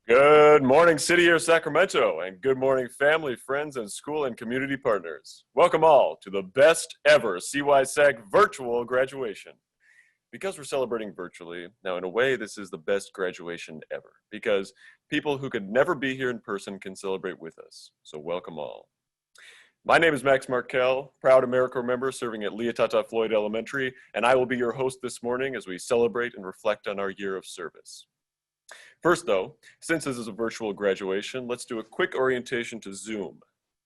Good morning, City of Sacramento, and good morning, family, friends, and school and community partners. Welcome all to the best ever CYSAC virtual graduation. Because we're celebrating virtually, now in a way, this is the best graduation ever, because people who could never be here in person can celebrate with us. So welcome all. My name is Max Marckell, proud AmeriCorps member serving at Leah Floyd Elementary, and I will be your host this morning as we celebrate and reflect on our year of service. First though, since this is a virtual graduation, let's do a quick orientation to Zoom.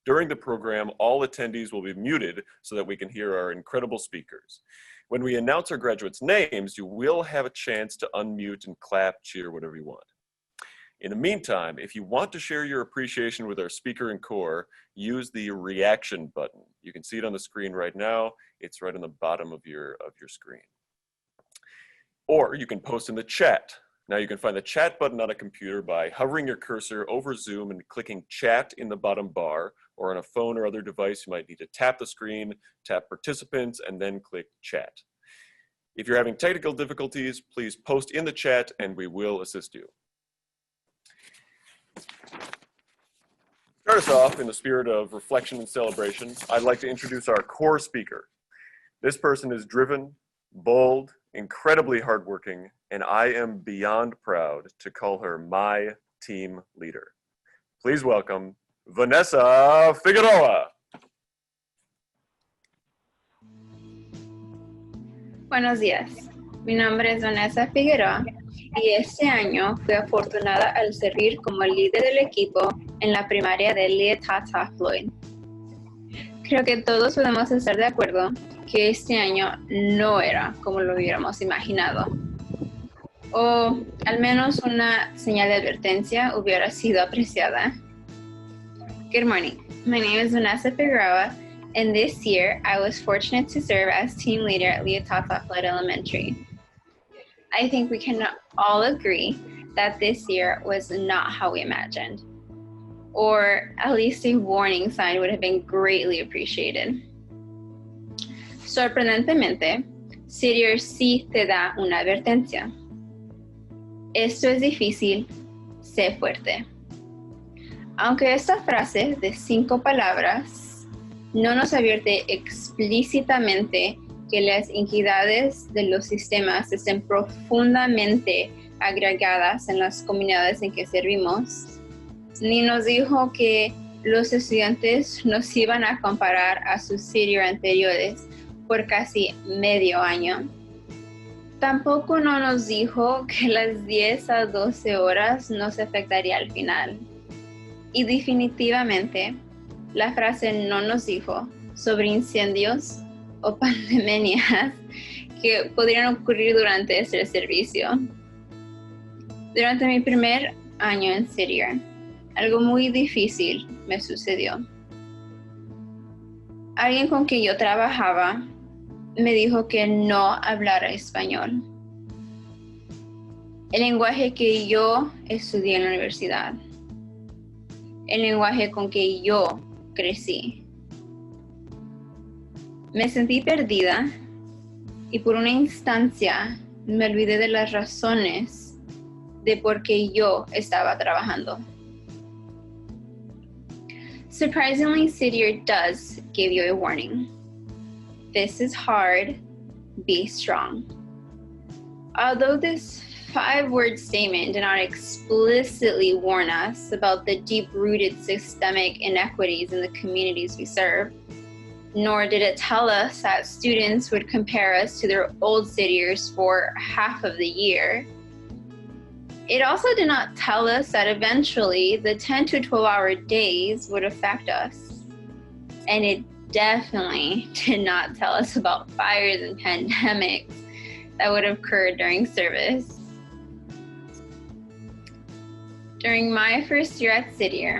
During the program, all attendees will be muted so that we can hear our incredible speakers. When we announce our graduates' names, you will have a chance to unmute and clap, cheer, whatever you want. In the meantime, if you want to share your appreciation with our speaker and corps, use the reaction button. You can see it on the screen right now. It's right on the bottom of your screen. Or you can post in the chat. Now you can find the chat button on a computer by hovering your cursor over Zoom and clicking chat in the bottom bar, or on a phone or other device, you might need to tap the screen, tap participants, and then click chat. If you're having technical difficulties, please post in the chat and we will assist you. Start us off in the spirit of reflection and celebration, I'd like to introduce our core speaker. This person is driven, bold, incredibly hardworking, and I am beyond proud to call her my team leader. Please welcome Vanessa Figueroa. Buenos días, mi nombre es Vanessa Figueroa y este año fui afortunada al servir como líder del equipo en la primaria de Leah Floyd. Creo que todos podemos estar de acuerdo que este año no era como lo hubiéramos imaginado. O al menos una señal de advertencia hubiera sido apreciada. Good morning. My name is Vanessa Figueroa, and this year I was fortunate to serve as team leader at Leah Floyd Elementary. I think we can all agree that this year was not how we imagined, or at least a warning sign would have been greatly appreciated. Sorprendentemente, City sí te da una advertencia. Esto es difícil, sé fuerte. Aunque esta frase de 5 palabras no nos advierte explícitamente que las iniquidades de los sistemas estén profundamente agregadas en las comunidades en que servimos, ni nos dijo que los estudiantes nos iban a comparar a sus senior anteriores por casi medio año. Tampoco no nos dijo que las 10 a 12 horas nos afectaría al final. Y definitivamente, la frase no nos dijo sobre incendios o pandemias que podrían ocurrir durante este servicio. Durante mi primer año en City, algo muy difícil me sucedió. Alguien con quien yo trabajaba me dijo que no hablara español. El lenguaje que yo estudié en la universidad. El lenguaje con que yo crecí. Me sentí perdida y por una instancia me olvidé de las razones de por qué yo estaba trabajando. Surprisingly, City does give you a warning. This is hard, be strong. Although this 5-word statement did not explicitly warn us about the deep-rooted systemic inequities in the communities we serve, nor did it tell us that students would compare us to their old cityers for half of the year, it also did not tell us that eventually the 10 to 12-hour days would affect us. And it definitely did not tell us about fires and pandemics that would have occurred during service. During my first year at City,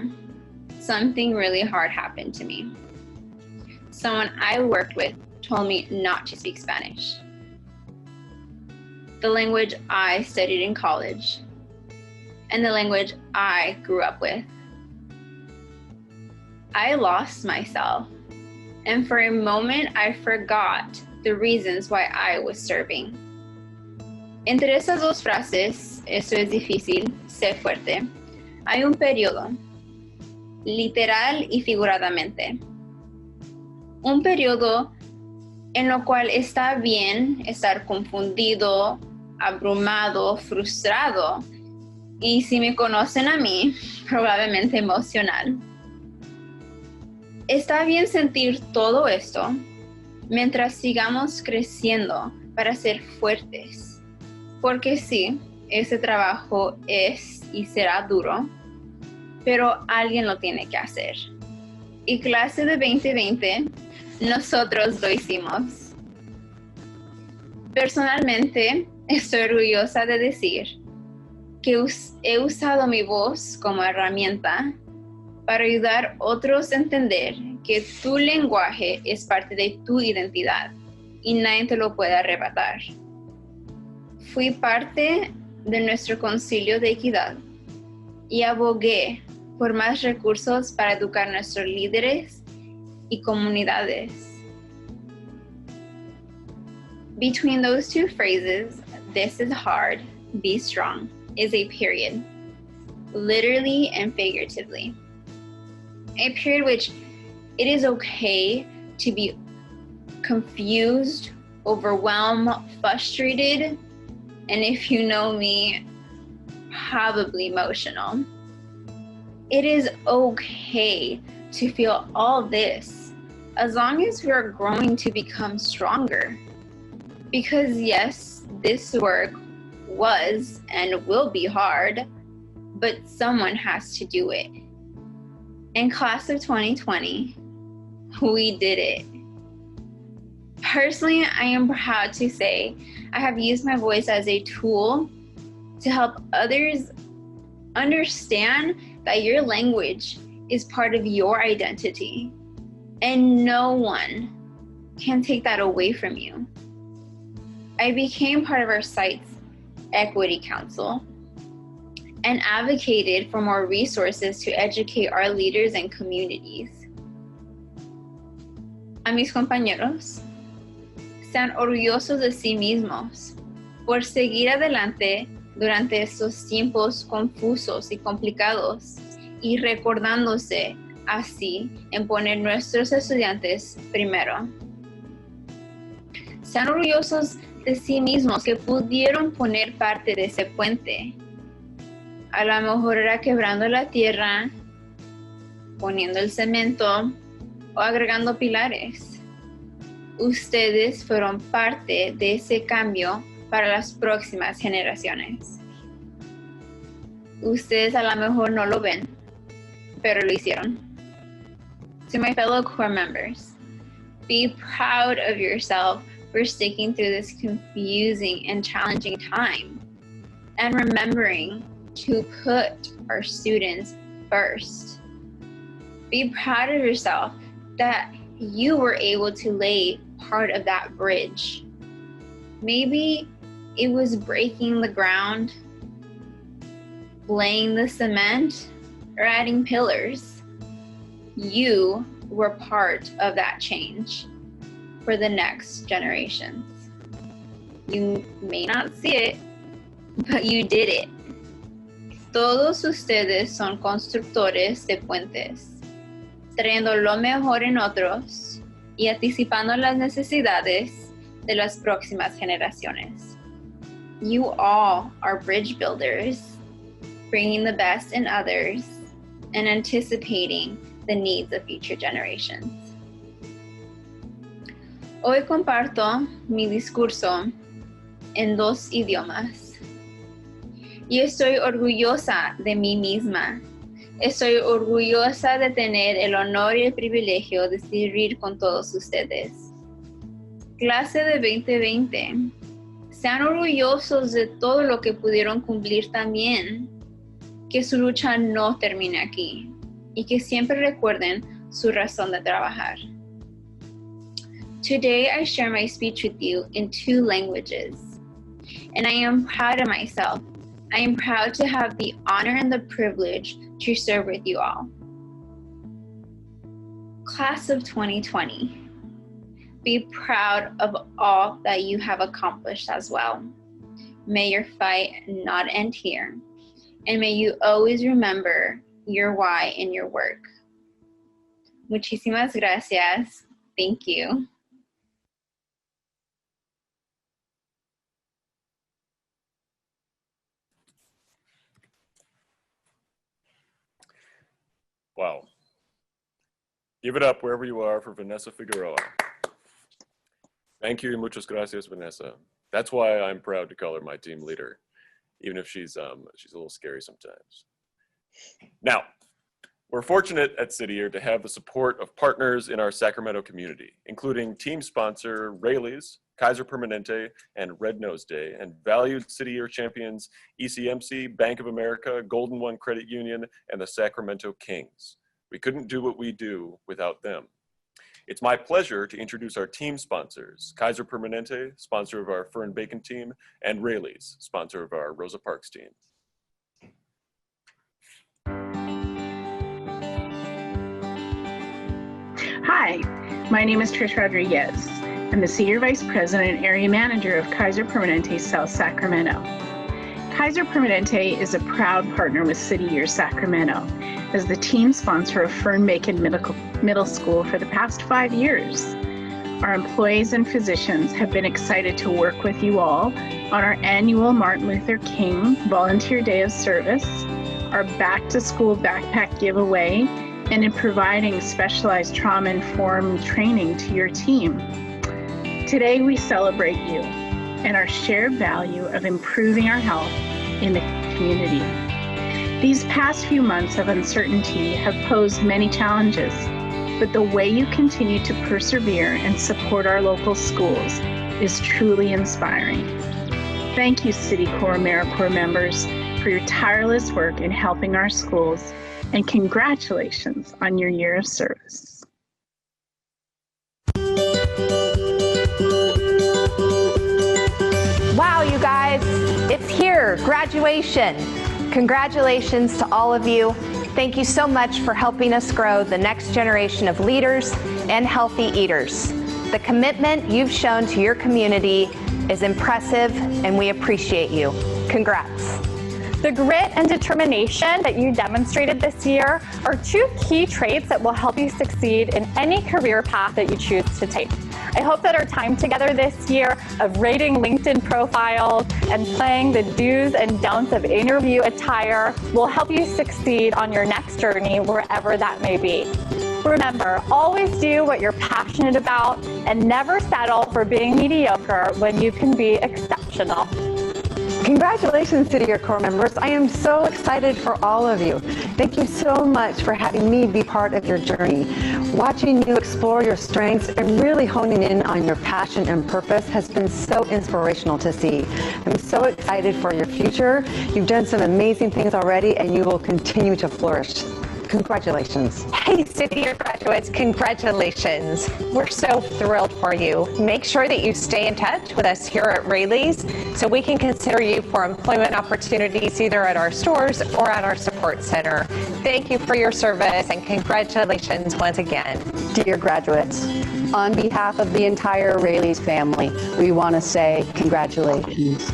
something really hard happened to me. Someone I worked with told me not to speak Spanish, the language I studied in college, and the language I grew up with. I lost myself, and for a moment I forgot the reasons why I was serving. Entre esas dos frases, esto es difícil, sé fuerte, Hay un periodo, literal y figuradamente. Un periodo en lo cual está bien estar confundido, abrumado, frustrado y, si me conocen a mí, probablemente emocional. Está bien sentir todo esto mientras sigamos creciendo para ser fuertes, porque sí, ese trabajo es y será duro, pero alguien lo tiene que hacer. Y clase de 2020, nosotros lo hicimos. Personalmente, estoy orgullosa de decir que he usado mi voz como herramienta para ayudar a otros a entender que tu lenguaje es parte de tu identidad y nadie te lo puede arrebatar. Fui parte de nuestro concilio de equidad y abogué por más recursos para educar a nuestros líderes y comunidades. Between those two phrases, "this is hard, be strong," is a period, literally and figuratively. A period which it is okay to be confused, overwhelmed, frustrated, and if you know me, probably emotional. It is okay to feel all this as long as we're growing to become stronger. Because yes, this work was and will be hard, but someone has to do it. In class of 2020, we did it. Personally, I am proud to say I have used my voice as a tool to help others understand that your language is part of your identity, and no one can take that away from you. I became part of our site's Equity Council and advocated for more resources to educate our leaders and communities. A mis compañeros, sean orgullosos de sí mismos por seguir adelante durante estos tiempos confusos y complicados y recordándose así en poner nuestros estudiantes primero. Sean orgullosos de sí mismos que pudieron poner parte de ese puente. A lo mejor era quebrando la tierra, poniendo el cemento o agregando pilares. Ustedes fueron parte de ese cambio para las próximas generaciones. Ustedes a lo mejor no lo ven, pero lo hicieron. To my fellow core members, be proud of yourself for sticking through this confusing and challenging time and remembering to put our students first. Be proud of yourself that you were able to lay part of that bridge. Maybe it was breaking the ground, laying the cement, or adding pillars. You were part of that change for the next generations. You may not see it, but you did it. Todos ustedes son constructores de puentes, trayendo lo mejor en otros y anticipando las necesidades de las próximas generaciones. You all are bridge builders, bringing the best in others and anticipating the needs of future generations. Hoy comparto mi discurso en 2 idiomas. Y estoy orgullosa de mí misma. Estoy orgullosa de tener el honor y el privilegio de servir con todos ustedes. Clase de 2020. Sean orgullosos de todo lo que pudieron cumplir también. Que su lucha no termine aquí. Y que siempre recuerden su razón de trabajar. Today I share my speech with you in 2 languages. And I am proud of myself. I am proud to have the honor and the privilege to serve with you all. Class of 2020, be proud of all that you have accomplished as well. May your fight not end here, and may you always remember your why in your work. Muchísimas gracias. Thank you. Wow. Give it up wherever you are for Vanessa Figueroa. Thank you, and muchas gracias, Vanessa. That's why I'm proud to call her my team leader, even if she's a little scary sometimes. Now, we're fortunate at City Year to have the support of partners in our Sacramento community, including team sponsor Rayleigh's, Kaiser Permanente, and Red Nose Day, and valued City Year champions ECMC, Bank of America, Golden One Credit Union, and the Sacramento Kings. We couldn't do what we do without them. It's my pleasure to introduce our team sponsors, Kaiser Permanente, sponsor of our Fern Bacon Team, and Rayleigh's, sponsor of our Rosa Parks Team. Hi, my name is Trish Rodriguez. I'm the Senior Vice President and Area Manager of Kaiser Permanente South Sacramento. Kaiser Permanente is a proud partner with City Year Sacramento as the team sponsor of Fern Bacon Middle School for the past 5 years. Our employees and physicians have been excited to work with you all on our annual Martin Luther King Volunteer Day of Service, our Back to School Backpack Giveaway, and in providing specialized trauma-informed training to your team. Today we celebrate you and our shared value of improving our health in the community. These past few months of uncertainty have posed many challenges, but the way you continue to persevere and support our local schools is truly inspiring. Thank you, City Corps AmeriCorps members, for your tireless work in helping our schools, and congratulations on your year of service. Wow, you guys, it's here, graduation. Congratulations to all of you. Thank you so much for helping us grow the next generation of leaders and healthy eaters. The commitment you've shown to your community is impressive, and we appreciate you. Congrats. The grit and determination that you demonstrated this year are 2 key traits that will help you succeed in any career path that you choose to take. I hope that our time together this year of rating LinkedIn profiles and playing the do's and don'ts of interview attire will help you succeed on your next journey, wherever that may be. Remember, always do what you're passionate about and never settle for being mediocre when you can be exceptional. Congratulations, City Year Corps members. I am so excited for all of you. Thank you so much for having me be part of your journey. Watching you explore your strengths and really honing in on your passion and purpose has been so inspirational to see. I'm so excited for your future. You've done some amazing things already, and you will continue to flourish. Congratulations. Hey, City Year graduates, congratulations. We're so thrilled for you. Make sure that you stay in touch with us here at Rayleigh's so we can consider you for employment opportunities either at our stores or at our support center. Thank you for your service, and congratulations once again. Dear graduates, on behalf of the entire Rayleigh's family, we want to say congratulations.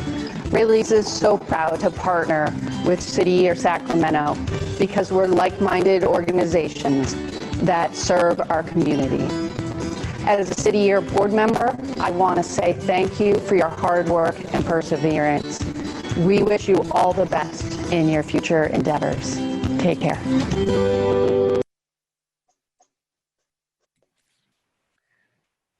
Rayleigh's is so proud to partner with City Year Sacramento because we're like-minded organizations that serve our community. As a City Year board member, I want to say thank you for your hard work and perseverance. We wish you all the best in your future endeavors. Take care.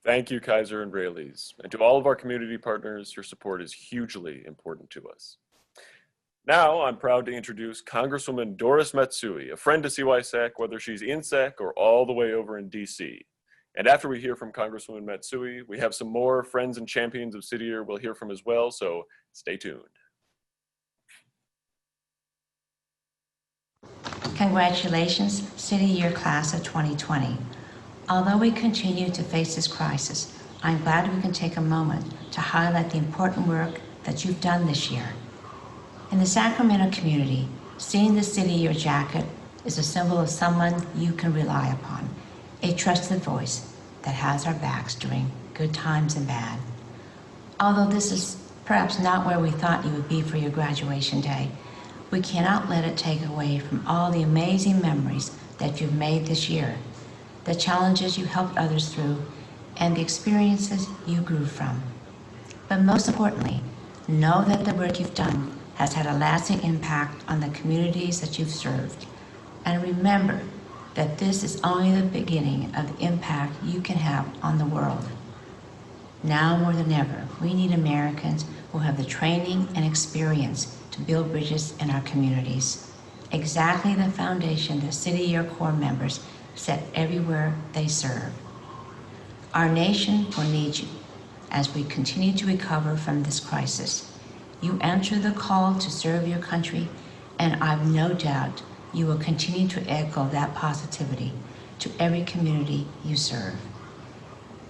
Thank you, Kaiser and Rayleigh's. And to all of our community partners, your support is hugely important to us. Now, I'm proud to introduce Congresswoman Doris Matsui, a friend to CYSAC, whether she's in SAC or all the way over in DC. And after we hear from Congresswoman Matsui, we have some more friends and champions of City Year we'll hear from as well, so stay tuned. Congratulations, City Year Class of 2020. Although we continue to face this crisis, I'm glad we can take a moment to highlight the important work that you've done this year. In the Sacramento community, seeing the City Year jacket is a symbol of someone you can rely upon, a trusted voice that has our backs during good times and bad. Although this is perhaps not where we thought you would be for your graduation day, We cannot let it take away from all the amazing memories that you've made this year, the challenges you helped others through, and the experiences you grew from. But most importantly, know that the work you've done has had a lasting impact on the communities that you've served. And remember that this is only the beginning of the impact you can have on the world. Now more than ever, we need Americans who have the training and experience to build bridges in our communities. Exactly the foundation the City Year Corps members set everywhere they serve. Our nation will need you as we continue to recover from this crisis. You answer the call to serve your country, and I've no doubt you will continue to echo that positivity to every community you serve.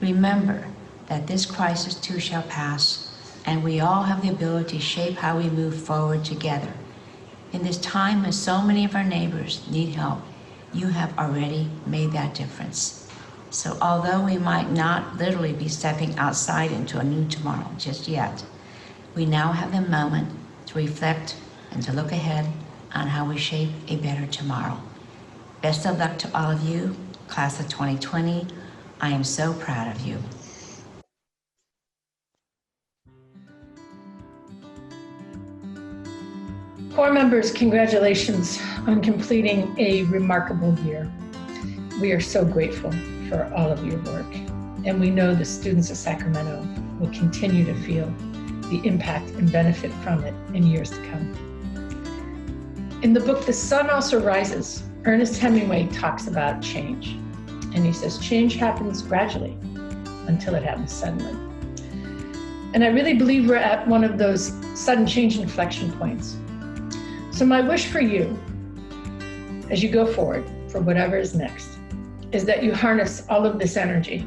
Remember that this crisis too shall pass, and we all have the ability to shape how we move forward together. In this time when so many of our neighbors need help, you have already made that difference. So although we might not literally be stepping outside into a new tomorrow just yet, we now have the moment to reflect and to look ahead on how we shape a better tomorrow. Best of luck to all of you, class of 2020. I am so proud of you. Corps members, congratulations on completing a remarkable year. We are so grateful for all of your work, and we know the students of Sacramento will continue to feel the impact and benefit from it in years to come. In the book, The Sun Also Rises, Ernest Hemingway talks about change. And he says, change happens gradually until it happens suddenly. And I really believe we're at one of those sudden change inflection points. So my wish for you, as you go forward for whatever is next, is that you harness all of this energy.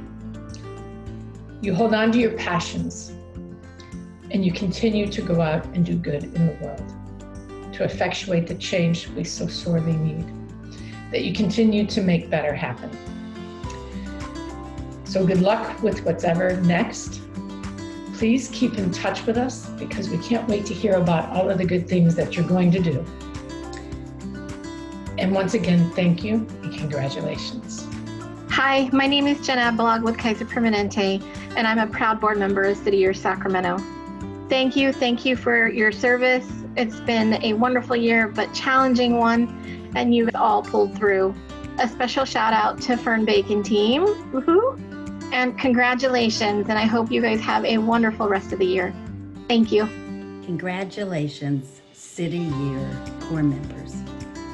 You hold on to your passions, and you continue to go out and do good in the world, to effectuate the change we so sorely need, that you continue to make better happen. So good luck with what's ever next. Please keep in touch with us because we can't wait to hear about all of the good things that you're going to do. And once again, thank you and congratulations. Hi, my name is Jenna Abelog with Kaiser Permanente, and I'm a proud board member of City Year Sacramento. Thank you for your service. It's been a wonderful year, but challenging one, and you've all pulled through. A special shout out to Fern Bacon Team, woohoo! And congratulations, and I hope you guys have a wonderful rest of the year. Thank you. Congratulations, City Year Corps members.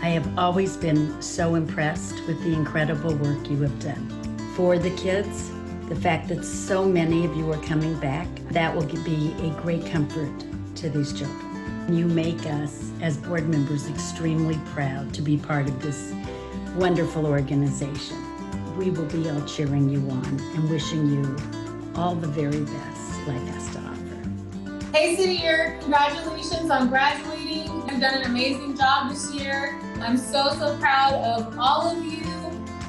I have always been so impressed with the incredible work you have done. For the kids, the fact that so many of you are coming back, that will be a great comfort to these children. You make us, as board members, extremely proud to be part of this wonderful organization. We will be all cheering you on and wishing you all the very best life has to offer. Hey City Year, congratulations on graduating. You've done an amazing job this year. I'm so proud of all of you,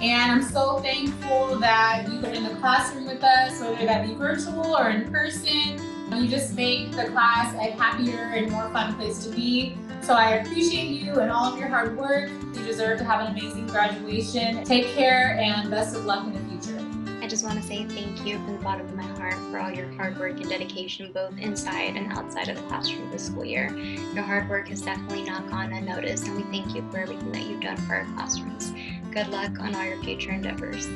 and I'm so thankful that you were in the classroom with us, whether that be virtual or in person. You just make the class a happier and more fun place to be. So I appreciate you and all of your hard work. You deserve to have an amazing graduation. Take care and best of luck in the future. I just want to say thank you from the bottom of my heart for all your hard work and dedication both inside and outside of the classroom this school year. Your hard work has definitely not gone unnoticed, and we thank you for everything that you've done for our classrooms. Good luck on all your future endeavors.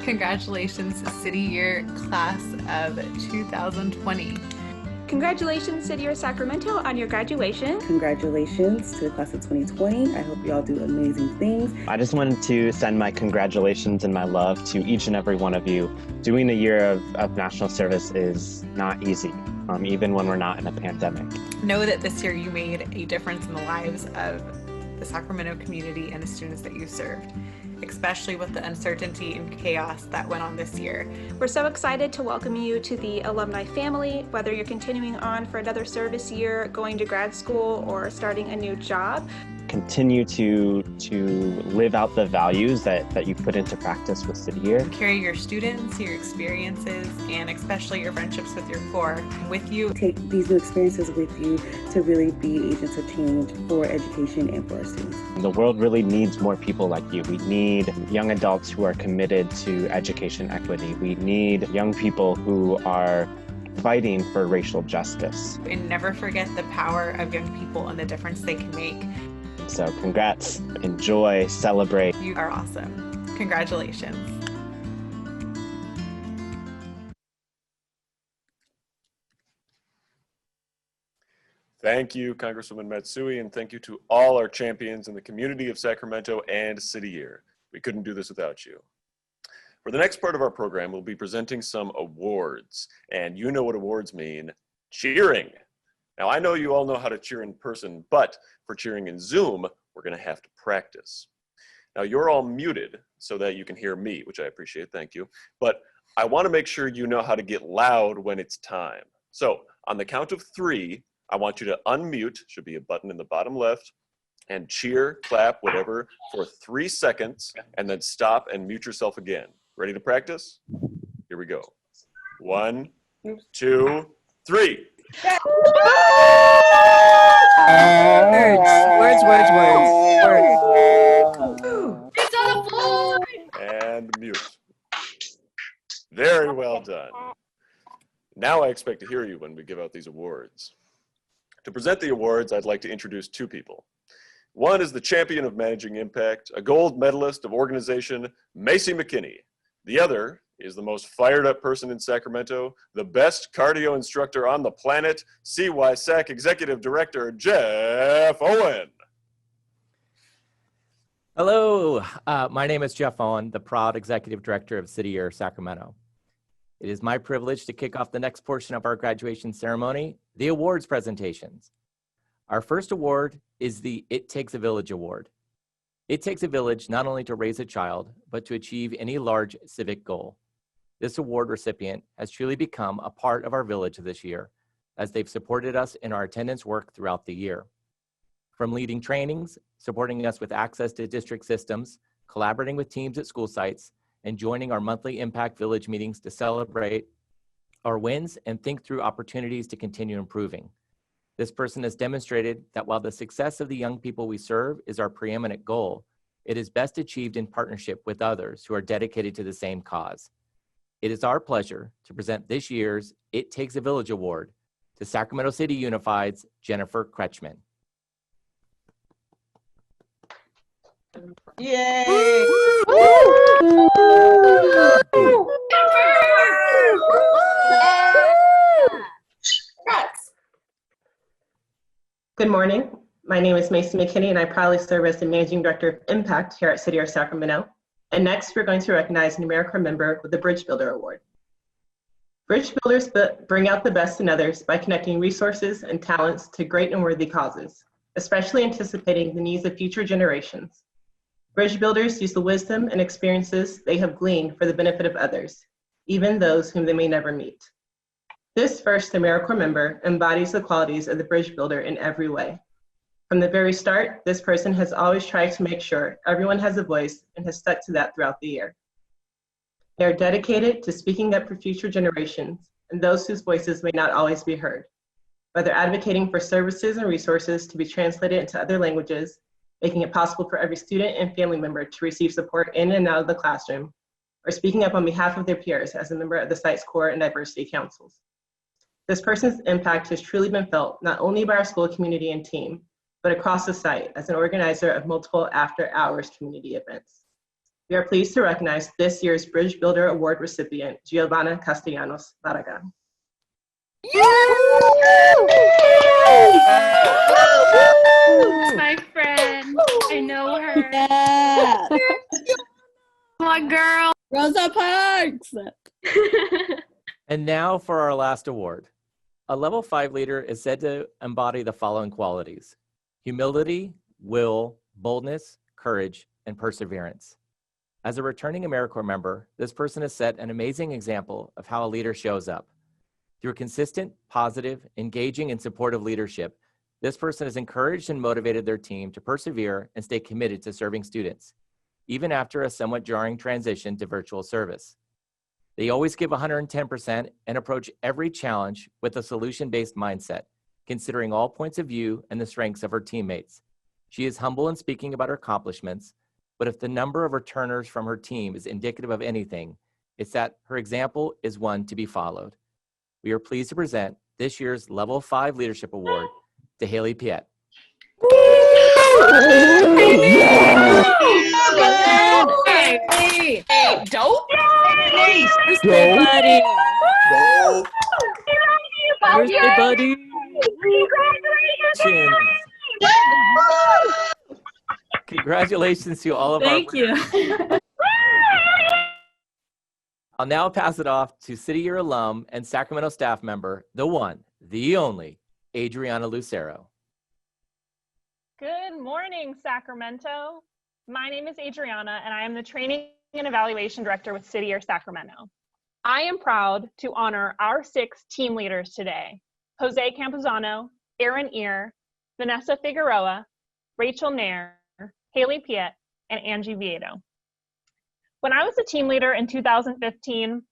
Congratulations, City Year Class of 2020. Congratulations, City Year Sacramento, on your graduation. Congratulations to the class of 2020. I hope you all do amazing things. I just wanted to send my congratulations and my love to each and every one of you. Doing a year of national service is not easy, even when we're not in a pandemic. Know that this year you made a difference in the lives of the Sacramento community and the students that you served, especially with the uncertainty and chaos that went on this year. We're so excited to welcome you to the alumni family, whether you're continuing on for another service year, going to grad school, or starting a new job. continue to live out the values that you put into practice with City Year. Carry your students, your experiences, and especially your friendships with your core with you. Take these new experiences with you to really be agents of change for education and for our students. The world really needs more people like you. We need young adults who are committed to education equity. We need young people who are fighting for racial justice. And never forget the power of young people and the difference they can make. So congrats, enjoy, celebrate. You are awesome. Congratulations. Thank you, Congresswoman Matsui, and thank you to all our champions in the community of Sacramento and City Year. We couldn't do this without you. For the next part of our program, we'll be presenting some awards, and you know what awards mean, cheering. Now, I know you all know how to cheer in person, but for cheering in Zoom, we're gonna have to practice. Now, you're all muted so that you can hear me, which I appreciate, thank you, but I wanna make sure you know how to get loud when it's time. So, on the count of 3, I want you to unmute, should be a button in the bottom left, and cheer, clap, whatever, for 3 seconds, and then stop and mute yourself again. Ready to practice? Here we go. 1, 2, 3. Words. It's on the floor! And mute. Very well done. Now I expect to hear you when we give out these awards. To present the awards, I'd like to introduce 2 people. One is the champion of managing impact, a gold medalist of organization, Macy McKinney. The other is the most fired up person in Sacramento, the best cardio instructor on the planet, CYSAC Executive Director, Jeff Owen. Hello, my name is Jeff Owen, the proud Executive Director of City Year Sacramento. It is my privilege to kick off the next portion of our graduation ceremony, the awards presentations. Our first award is the It Takes a Village Award. It takes a village not only to raise a child, but to achieve any large civic goal. This award recipient has truly become a part of our village this year, as they've supported us in our attendance work throughout the year. From leading trainings, supporting us with access to district systems, collaborating with teams at school sites, and joining our monthly Impact Village meetings to celebrate our wins and think through opportunities to continue improving. This person has demonstrated that while the success of the young people we serve is our preeminent goal, it is best achieved in partnership with others who are dedicated to the same cause. It is our pleasure to present this year's It Takes a Village Award to Sacramento City Unified's Jennifer Kretschmann. Yay! Good morning. My name is Macy McKinney, and I proudly serve as the Managing Director of Impact here at City Year Sacramento. And next, we're going to recognize an AmeriCorps member with the Bridge Builder Award. Bridge Builders bring out the best in others by connecting resources and talents to great and worthy causes, especially anticipating the needs of future generations. Bridge Builders use the wisdom and experiences they have gleaned for the benefit of others, even those whom they may never meet. This first AmeriCorps member embodies the qualities of the Bridge Builder in every way. From the very start, this person has always tried to make sure everyone has a voice and has stuck to that throughout the year. They are dedicated to speaking up for future generations and those whose voices may not always be heard, whether advocating for services and resources to be translated into other languages, making it possible for every student and family member to receive support in and out of the classroom, or speaking up on behalf of their peers as a member of the site's core and diversity councils. This person's impact has truly been felt not only by our school community and team, but across the site as an organizer of multiple after-hours community events. We are pleased to recognize this year's Bridge Builder Award recipient, Giovanna Castellanos Barragan. My friend, I know her. Yeah. Come on, girl. Rosa Parks. And now for our last award. A level 5 leader is said to embody the following qualities: humility, will, boldness, courage, and perseverance. As a returning AmeriCorps member, this person has set an amazing example of how a leader shows up. Through consistent, positive, engaging, and supportive leadership, This person has encouraged and motivated their team to persevere and stay committed to serving students, even after a somewhat jarring transition to virtual service. They always give 110% and approach every challenge with a solution-based mindset, considering all points of view and the strengths of her teammates. She is humble in speaking about her accomplishments, but if the number of returners from her team is indicative of anything, it's that her example is one to be followed. We are pleased to present this year's Level 5 Leadership Award to Haley Piette. Hey, dope. Birthday buddy. Birthday buddy. Congratulations to all of our Thank you. I'll now pass it off to City Year alum and Sacramento staff member, the one, the only, Adriana Lucero. Good morning, Sacramento. My name is Adriana, and I am the Training and Evaluation Director with City Year Sacramento. I am proud to honor our 6 team leaders today: Jose Campuzano, Aaron Ear, Vanessa Figueroa, Rachel Nair, Haley Piette, and Angie Vieto. When I was a team leader in 2015,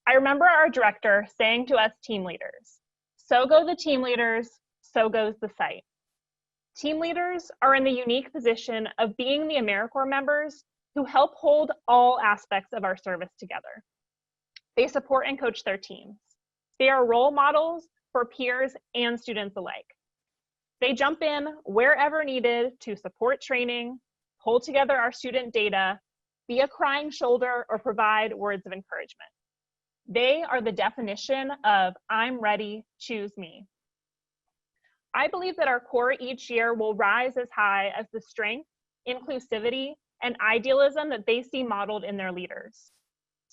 I remember our director saying to us team leaders, "So go the team leaders, so goes the site." Team leaders are in the unique position of being the AmeriCorps members who help hold all aspects of our service together. They support and coach their teams. They are role models for peers and students alike. They jump in wherever needed to support training, hold together our student data, be a crying shoulder, or provide words of encouragement. They are the definition of "I'm ready, choose me." I believe that our Corps each year will rise as high as the strength, inclusivity, and idealism that they see modeled in their leaders.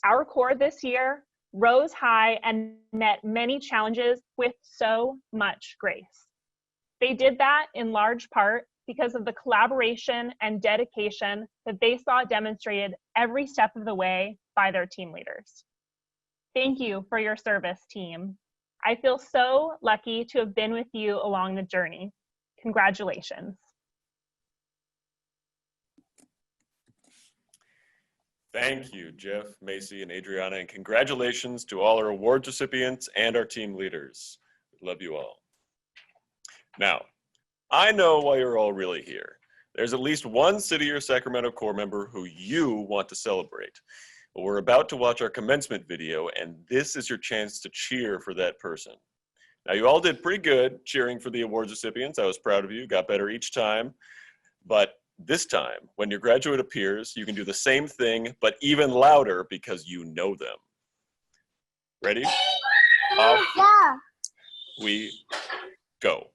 Our Corps this year rose high and met many challenges with so much grace. They did that in large part because of the collaboration and dedication that they saw demonstrated every step of the way by their team leaders. Thank you for your service, team. I feel so lucky to have been with you along the journey. Congratulations. Thank you, Jeff, Macy, and Adriana, and congratulations to all our awards recipients and our team leaders. Love you all. Now, I know why you're all really here. There's at least one City or Sacramento Corps member who you want to celebrate. But we're about to watch our commencement video, and this is your chance to cheer for that person. Now, you all did pretty good cheering for the awards recipients. I was proud of you, got better each time. But this time, when your graduate appears, you can do the same thing, but even louder because you know them. Ready? Off we go.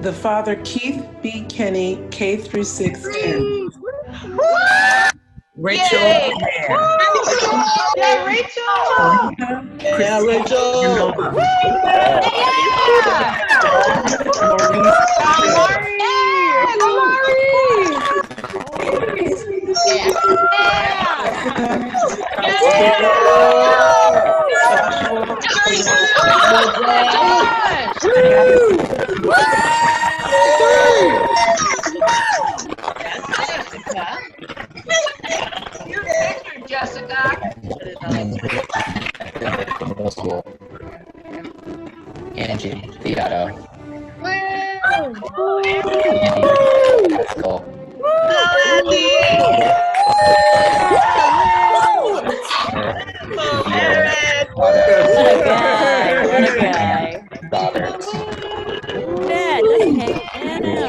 The Father Keith B. Kenny, K through 610. Rachel. Yay! Yeah, Rachel! Yeah, Rachel. Your picture, Jessica. Middle school. Angie Theato. What a guy. What a guy. Robert. Dad, let's hang Anna.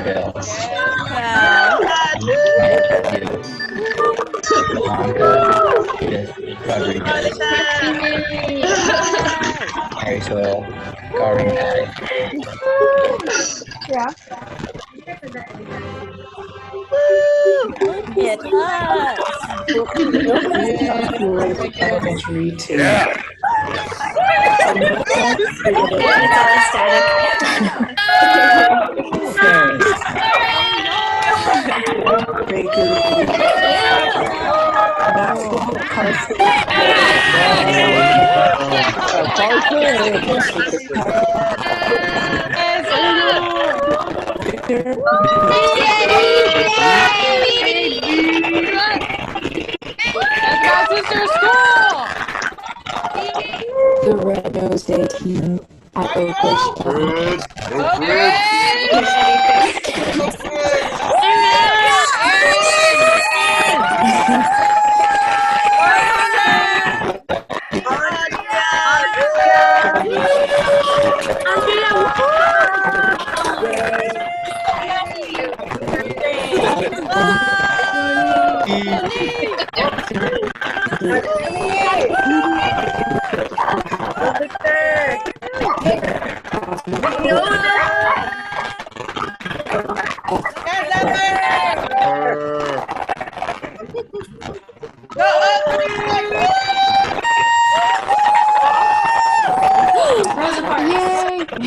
Bill. Rodriguez. Rachel. Garvin. Yeah. Look at us. Elementary too. Yeah. Maxwell, Carson. That's my sister's school! The Red Nose Day team at Oak Ridge Park.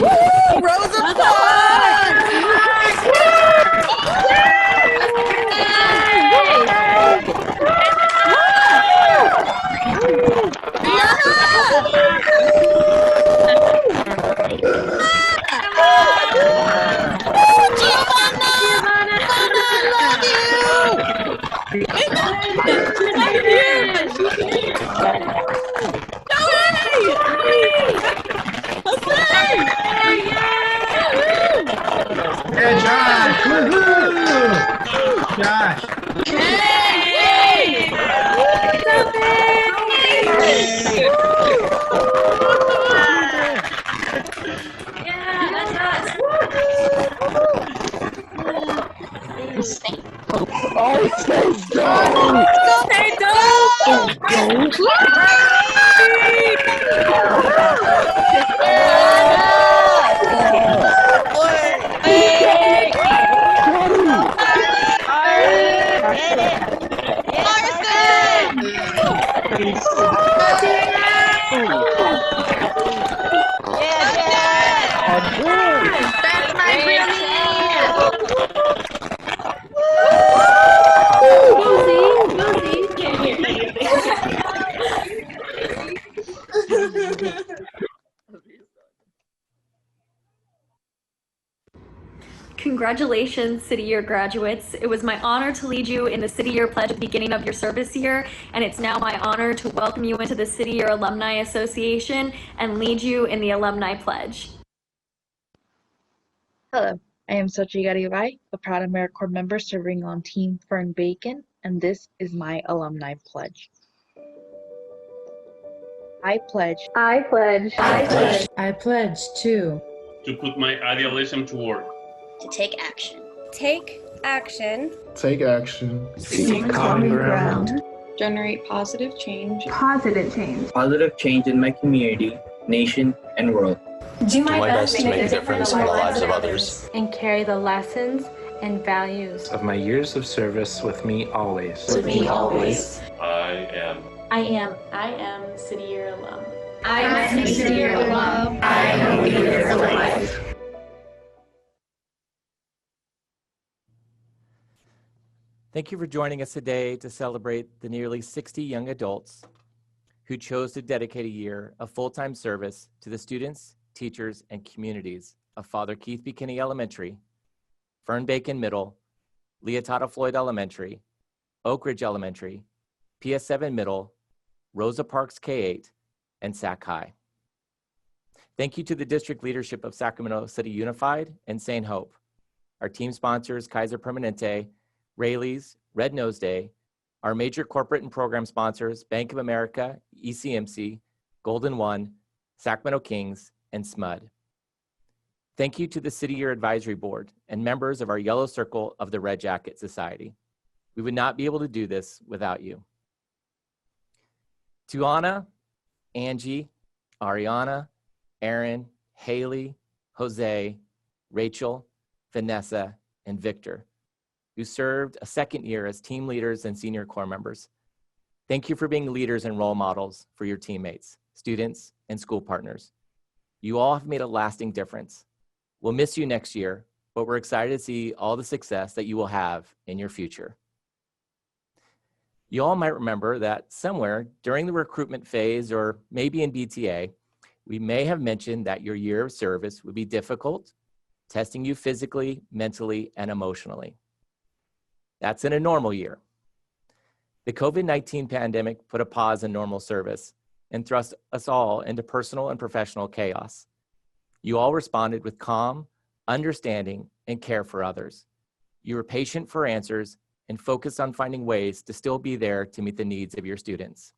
Rosa Parks. Yay! Rosa Parks! Yeah, Josh! Woohoo! Josh! That's my Congratulations, City Year graduates. It was my honor to lead you in the City Year Pledge at the beginning of your service year, and it's now my honor to welcome you into the City Year Alumni Association and lead you in the Alumni Pledge. Hello, I am Sochi Garibay, a proud AmeriCorps member serving on Team Fern Bacon, and this is my Alumni Pledge. I pledge. I pledge. I pledge. I pledge to put my idealism to work. To take action. Take action. Take action. seek common ground. Generate positive change. Positive change. Positive change in my community, nation, and world. Do my best to make a difference in the lives of others. And carry the lessons and values Of my years of service with me always. With me always. I am City Year alum. I am City Year alum. I am leader for life. Thank you for joining us today to celebrate the nearly 60 young adults who chose to dedicate a year of full-time service to the students, teachers, and communities of Father Keith B. Kinney Elementary, Fern Bacon Middle, Leotado Floyd Elementary, Oak Ridge Elementary, PS7 Middle, Rosa Parks K-8, and Sac High. Thank you to the district leadership of Sacramento City Unified and St. Hope, our team sponsors Kaiser Permanente, Rayleigh's, Red Nose Day, our major corporate and program sponsors, Bank of America, ECMC, Golden One, Sacramento Kings, and SMUD. Thank you to the City Year Advisory Board and members of our Yellow Circle of the Red Jacket Society. We would not be able to do this without you. To Anna, Angie, Ariana, Erin, Haley, Jose, Rachel, Vanessa, and Victor, who served a second year as team leaders and senior corps members. Thank you for being leaders and role models for your teammates, students, and school partners. You all have made a lasting difference. We'll miss you next year, but we're excited to see all the success that you will have in your future. You all might remember that somewhere during the recruitment phase, or maybe in BTA, we may have mentioned that your year of service would be difficult, testing you physically, mentally, and emotionally. That's in a normal year. The COVID-19 pandemic put a pause in normal service and thrust us all into personal and professional chaos. You all responded with calm, understanding, and care for others. You were patient for answers and focused on finding ways to still be there to meet the needs of your students.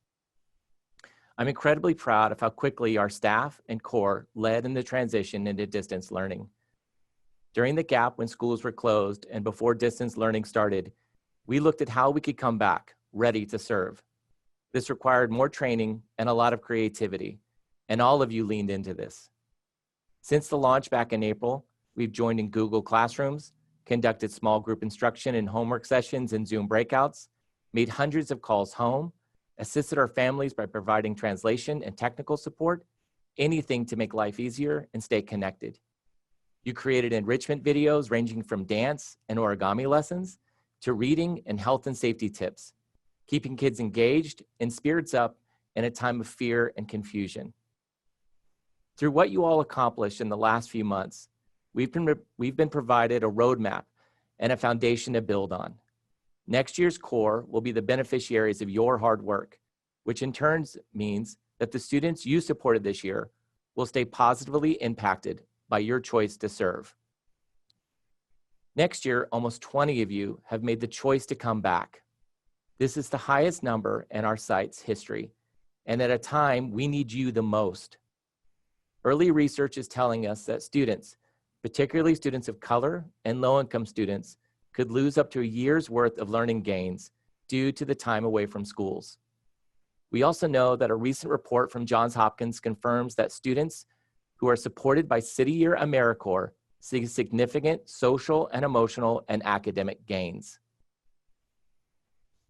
I'm incredibly proud of how quickly our staff and core led in the transition into distance learning. During the gap when schools were closed and before distance learning started, we looked at how we could come back, ready to serve. This required more training and a lot of creativity, and all of you leaned into this. Since the launch back in April, we've joined in Google Classrooms, conducted small group instruction and homework sessions and Zoom breakouts, made hundreds of calls home, assisted our families by providing translation and technical support, anything to make life easier and stay connected. You created enrichment videos ranging from dance and origami lessons to reading and health and safety tips, keeping kids engaged and spirits up in a time of fear and confusion. Through what you all accomplished in the last few months, we've been provided a roadmap and a foundation to build on. Next year's core will be the beneficiaries of your hard work, which in turn means that the students you supported this year will stay positively impacted by your choice to serve. Next year, almost 20 of you have made the choice to come back. This is the highest number in our site's history, and at a time we need you the most. Early research is telling us that students, particularly students of color and low-income students, could lose up to a year's worth of learning gains due to the time away from schools. We also know that a recent report from Johns Hopkins confirms that students who are supported by City Year AmeriCorps see significant social and emotional and academic gains.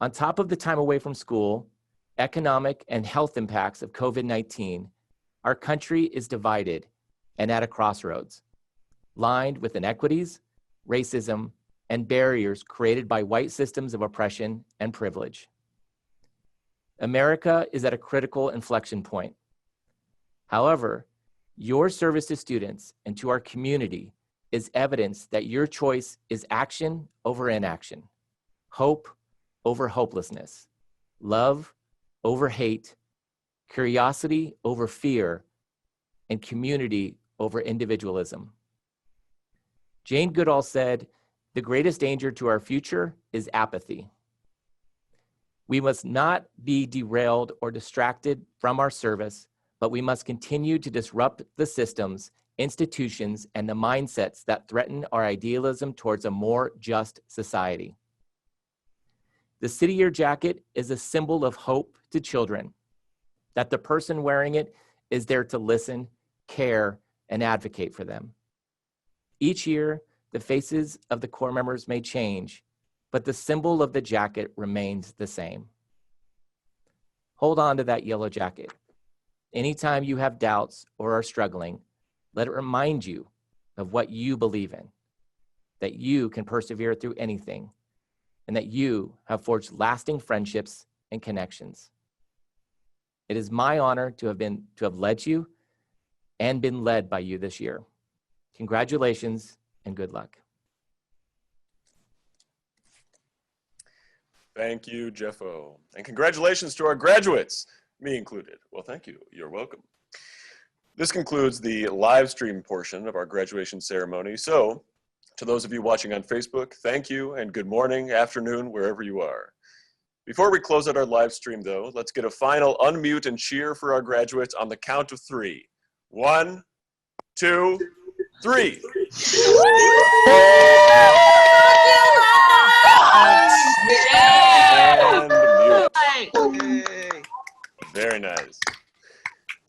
On top of the time away from school, economic and health impacts of COVID-19, our country is divided and at a crossroads, lined with inequities, racism, and barriers created by white systems of oppression and privilege. America is at a critical inflection point. However, your service to students and to our community is evidence that your choice is action over inaction, hope over hopelessness, love over hate, curiosity over fear, and community over individualism. Jane Goodall said, "The greatest danger to our future is apathy." We must not be derailed or distracted from our service, but we must continue to disrupt the systems, institutions, and the mindsets that threaten our idealism towards a more just society. The City Year jacket is a symbol of hope to children, that the person wearing it is there to listen, care, and advocate for them. Each year, the faces of the core members may change, but the symbol of the jacket remains the same. Hold on to that yellow jacket. Anytime you have doubts or are struggling, let it remind you of what you believe in, that you can persevere through anything, and that you have forged lasting friendships and connections. It is my honor to have led you and been led by you this year. Congratulations and good luck. Thank you, Jeffo. And congratulations to our graduates, me included. Well, thank you. You're welcome. This concludes the live stream portion of our graduation ceremony. So, to those of you watching on Facebook, thank you and good morning, afternoon, wherever you are. Before we close out our live stream, though, let's get a final unmute and cheer for our graduates on the count of 3. 1, 2, 3. And mute. Very nice.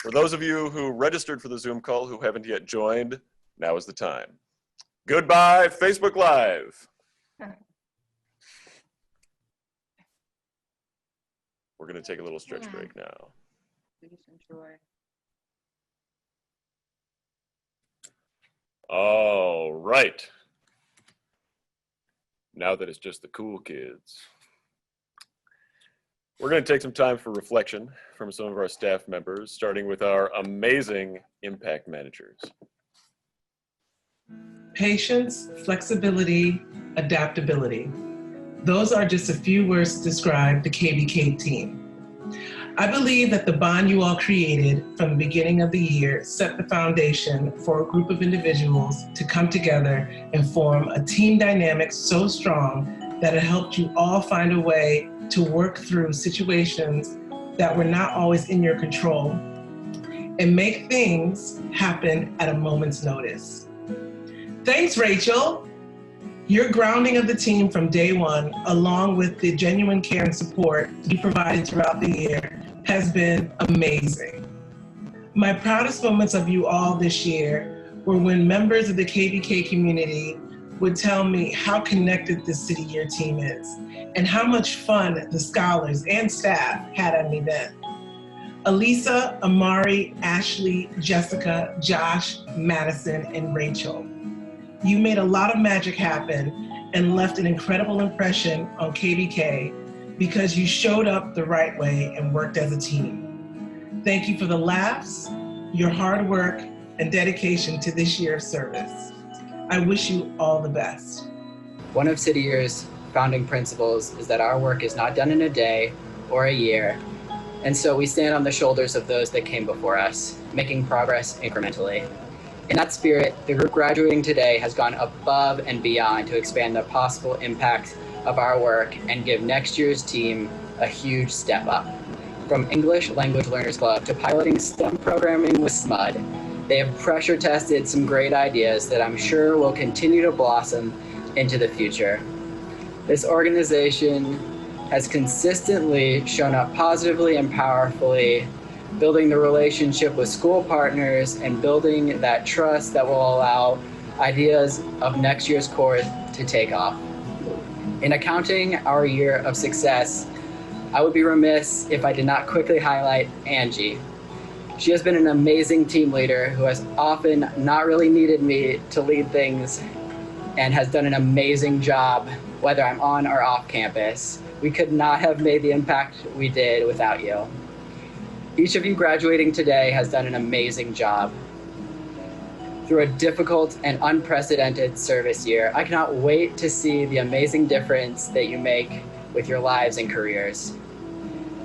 For those of you who registered for the Zoom call who haven't yet joined, now is the time. Goodbye, Facebook Live. We're going to take a little stretch break now. All right. Now that it's just the cool kids. We're going to take some time for reflection from some of our staff members, starting with our amazing impact managers. Patience, flexibility, adaptability. Those are just a few words to describe the KBK team. I believe that the bond you all created from the beginning of the year set the foundation for a group of individuals to come together and form a team dynamic so strong that it helped you all find a way to work through situations that were not always in your control and make things happen at a moment's notice. Thanks, Rachel. Your grounding of the team from day one, along with the genuine care and support you provided throughout the year, has been amazing. My proudest moments of you all this year were when members of the KBK community would tell me how connected this City Year team is and how much fun the scholars and staff had at an event. ALYSSA, Amari, Ashley, Jessica, Josh, Madison, and Rachel. You made a lot of magic happen and left an incredible impression on KBK because you showed up the right way and worked as a team. Thank you for the laughs, your hard work, and dedication to this year of service. I wish you all the best. One of City Year's founding principles is that our work is not done in a day or a year, and so we stand on the shoulders of those that came before us, making progress incrementally. In that spirit, the group graduating today has gone above and beyond to expand the possible impact of our work and give next year's team a huge step up. From English Language Learners Club to piloting STEM programming with SMUD, they have pressure tested some great ideas that I'm sure will continue to blossom into the future. This organization has consistently shown up positively and powerfully, building the relationship with school partners and building that trust that will allow ideas of next year's course to take off. In accounting our year of success, I would be remiss if I did not quickly highlight Angie. She has been an amazing team leader who has often not really needed me to lead things and has done an amazing job, whether I'm on or off campus. We could not have made the impact we did without you. Each of you graduating today has done an amazing job. Through a difficult and unprecedented service year, I cannot wait to see the amazing difference that you make with your lives and careers.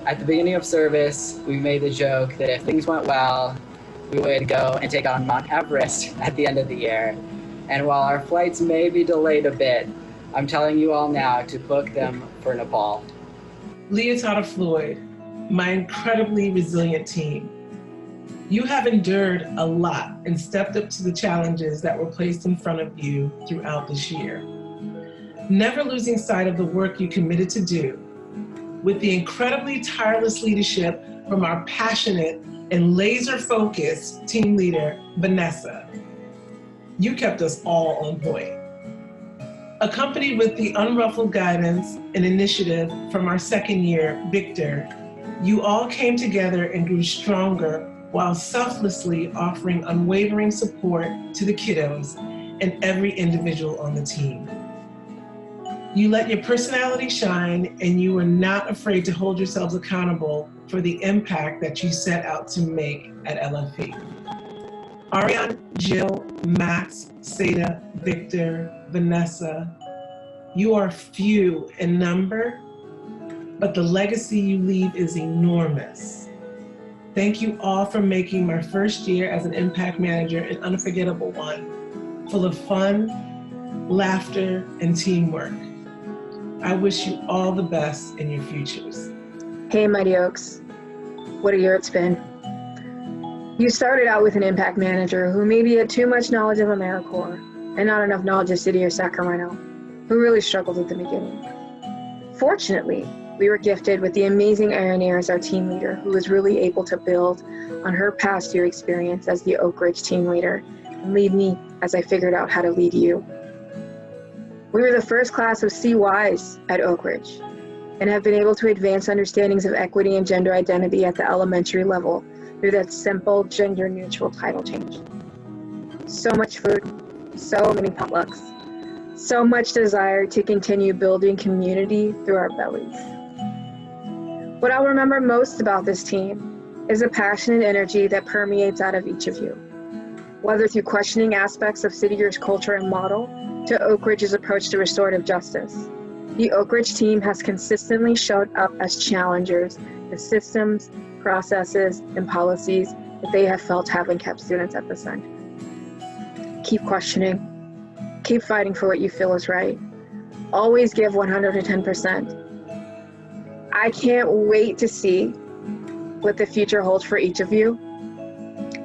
At the beginning of service, we made the joke that if things went well, we would go and take on Mount Everest at the end of the year. And while our flights may be delayed a bit, I'm telling you all now to book them for Nepal. Leotada Floyd, my incredibly resilient team. You have endured a lot and stepped up to the challenges that were placed in front of you throughout this year. Never losing sight of the work you committed to do, with the incredibly tireless leadership from our passionate and laser-focused team leader, Vanessa. You kept us all on point. Accompanied with the unruffled guidance and initiative from our second year, Victor, you all came together and grew stronger while selflessly offering unwavering support to the kiddos and every individual on the team. You let your personality shine and you were not afraid to hold yourselves accountable for the impact that you set out to make at LFE. Ariane, Jill, Max, Seda, Victor, Vanessa, you are few in number, but the legacy you leave is enormous. Thank you all for making my first year as an impact manager an unforgettable one, full of fun, laughter, and teamwork. I wish you all the best in your futures. Hey, Mighty Oaks. What a year it's been. You started out with an impact manager who maybe had too much knowledge of AmeriCorps and not enough knowledge of City or Sacramento, who really struggled at the beginning. Fortunately, we were gifted with the amazing ARIANE as our team leader, who was really able to build on her past year experience as the Oak Ridge team leader and lead me as I figured out how to lead you. We were the first class of CYs at Oak Ridge and have been able to advance understandings of equity and gender identity at the elementary level through that simple gender-neutral title change. So much food, so many potlucks, so much desire to continue building community through our bellies. What I'll remember most about this team is the passion and energy that permeates out of each of you. Whether through questioning aspects of City Year's culture and model to Oak Ridge's approach to restorative justice, the Oak Ridge team has consistently showed up as challengers to systems, processes, and policies that they have felt haven't kept students at the center. Keep questioning. Keep fighting for what you feel is right. Always give 110%. I can't wait to see what the future holds for each of you.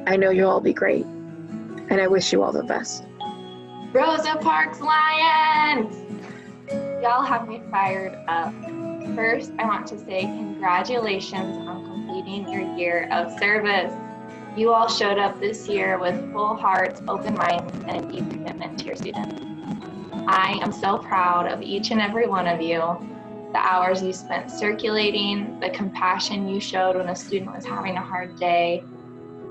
I know you'll all be great, and I wish you all the best. Rosa Parks Lions! Y'all have me fired up. First, I want to say congratulations on completing your year of service. You all showed up this year with full hearts, open minds, and a deep commitment to your students. I am so proud of each and every one of you. The hours you spent circulating, the compassion you showed when a student was having a hard day,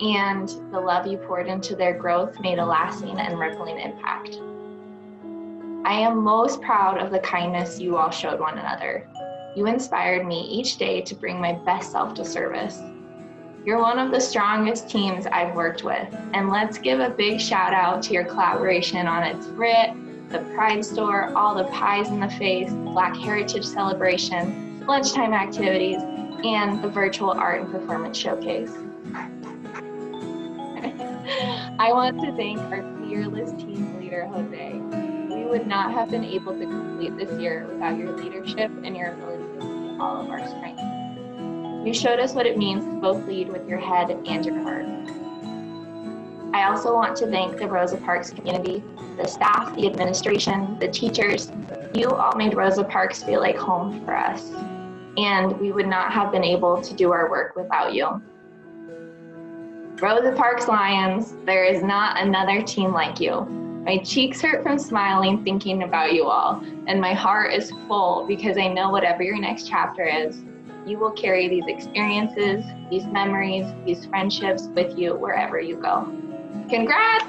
and the love you poured into their growth made a lasting and rippling impact. I am most proud of the kindness you all showed one another. You inspired me each day to bring my best self to service. You're one of the strongest teams I've worked with, and let's give a big shout out to your collaboration on It's Grit, the Pride Store, all the pies in the face, Black Heritage Celebration, lunchtime activities, and the virtual art and performance showcase. I want to thank our fearless team leader, Jose. We would not have been able to complete this year without your leadership and your ability to see all of our strengths. You showed us what it means to both lead with your head and your heart. I also want to thank the Rosa Parks community, the staff, the administration, the teachers. You all made Rosa Parks feel like home for us, and we would not have been able to do our work without you. Rosa Parks Lions, there is not another team like you. My cheeks hurt from smiling thinking about you all, and my heart is full because I know whatever your next chapter is, you will carry these experiences, these memories, these friendships with you wherever you go. Congrats!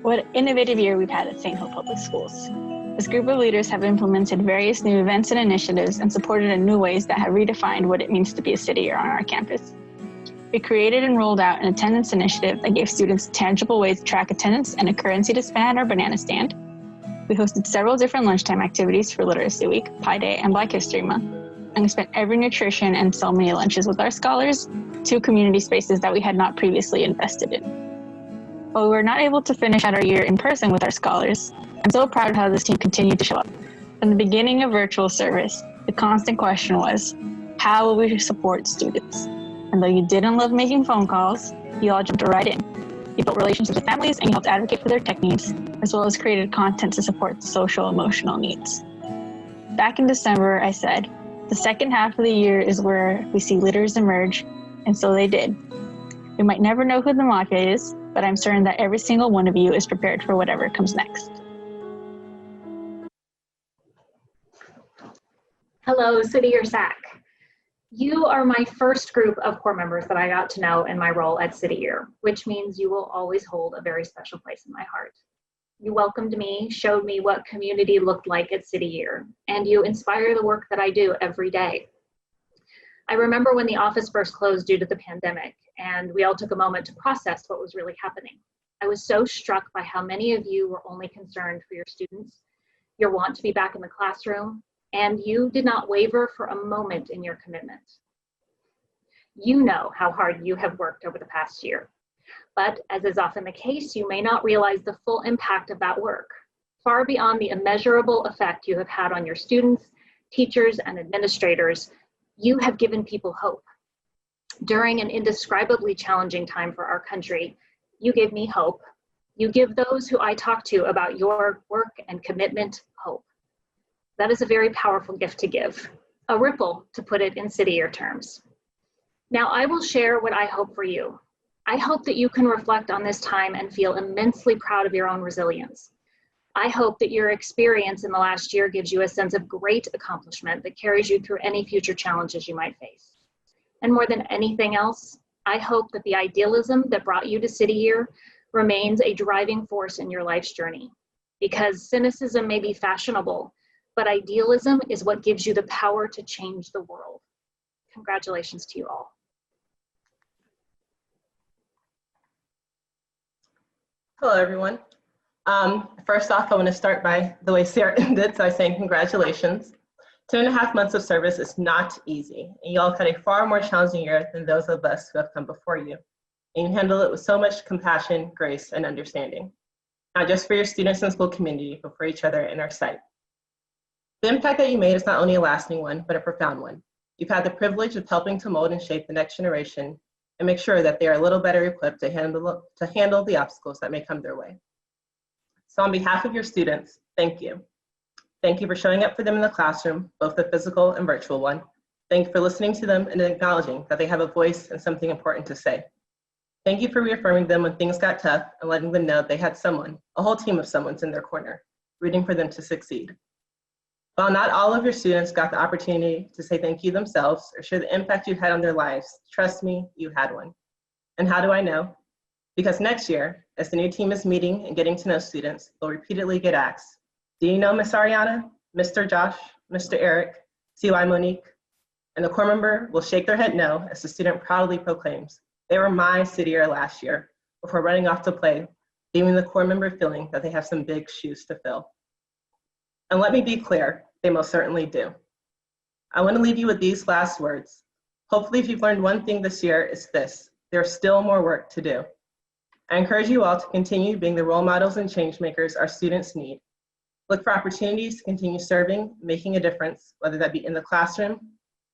What an innovative year we've had at St. Hope Public Schools. This group of leaders have implemented various new events and initiatives and supported in new ways that have redefined what it means to be a city year on our campus. We created and rolled out an attendance initiative that gave students tangible ways to track attendance and a currency to spend at our banana stand. We hosted several different lunchtime activities for Literacy Week, Pi Day, and Black History Month. And we spent every nutrition and so many lunches with our scholars, 2 community spaces that we had not previously invested in. While we were not able to finish out our year in person with our scholars, I'm so proud of how this team continued to show up. From the beginning of virtual service, the constant question was, how will we support students? And though you didn't love making phone calls, you all jumped right in. You built relationships with families and you helped advocate for their tech needs, as well as created content to support the social emotional needs. Back in December, I said, the second half of the year is where we see leaders emerge, and so they did. We might never know who the MACHA is, but I'm certain that every single one of you is prepared for whatever comes next. Hello, City Year SAC. You are my first group of core members that I got to know in my role at City Year, which means you will always hold a very special place in my heart. You welcomed me, showed me what community looked like at City Year, and you inspire the work that I do every day. I remember when the office first closed due to the pandemic, and we all took a moment to process what was really happening. I was so struck by how many of you were only concerned for your students, your want to be back in the classroom, and you did not waver for a moment in your commitment. You know how hard you have worked over the past year, but as is often the case, you may not realize the full impact of that work, far beyond the immeasurable effect you have had on your students, teachers, and administrators. You have given people hope. During an indescribably challenging time for our country, you gave me hope. You give those who I talk to about your work and commitment hope. That is a very powerful gift to give, a ripple, to put it in City Year terms. Now I will share what I hope for you. I hope that you can reflect on this time and feel immensely proud of your own resilience. I hope that your experience in the last year gives you a sense of great accomplishment that carries you through any future challenges you might face. And more than anything else, I hope that the idealism that brought you to City Year remains a driving force in your life's journey. Because cynicism may be fashionable, but idealism is what gives you the power to change the world. Congratulations to you all. Hello, everyone. First off, I want to start by the way Sarah ended, so I saying congratulations. 2.5 months of service is not easy, and you all had a far more challenging year than those of us who have come before you. And you handle it with so much compassion, grace, and understanding, not just for your students and school community, but for each other and our site. The impact that you made is not only a lasting one, but a profound one. You've had the privilege of helping to mold and shape the next generation and make sure that they are a little better equipped to handle the obstacles that may come their way. So on behalf of your students, thank you. Thank you for showing up for them in the classroom, both the physical and virtual one. Thank you for listening to them and acknowledging that they have a voice and something important to say. Thank you for reaffirming them when things got tough and letting them know they had someone, a whole team of someone's in their corner, rooting for them to succeed. While not all of your students got the opportunity to say thank you themselves or share the impact you had on their lives, trust me, you had one. And how do I know? Because next year, as the new team is meeting and getting to know students, they'll repeatedly get asked, do you know Miss Ariana, Mr. Josh, Mr. Eric, CY Monique? And the core member will shake their head no as the student proudly proclaims, they were my city year last year, before running off to play, leaving the core member feeling that they have some big shoes to fill. And let me be clear, they most certainly do. I want to leave you with these last words. Hopefully, if you've learned one thing this year, it's this: there's still more work to do. I encourage you all to continue being the role models and change makers our students need. Look for opportunities to continue serving, making a difference, whether that be in the classroom,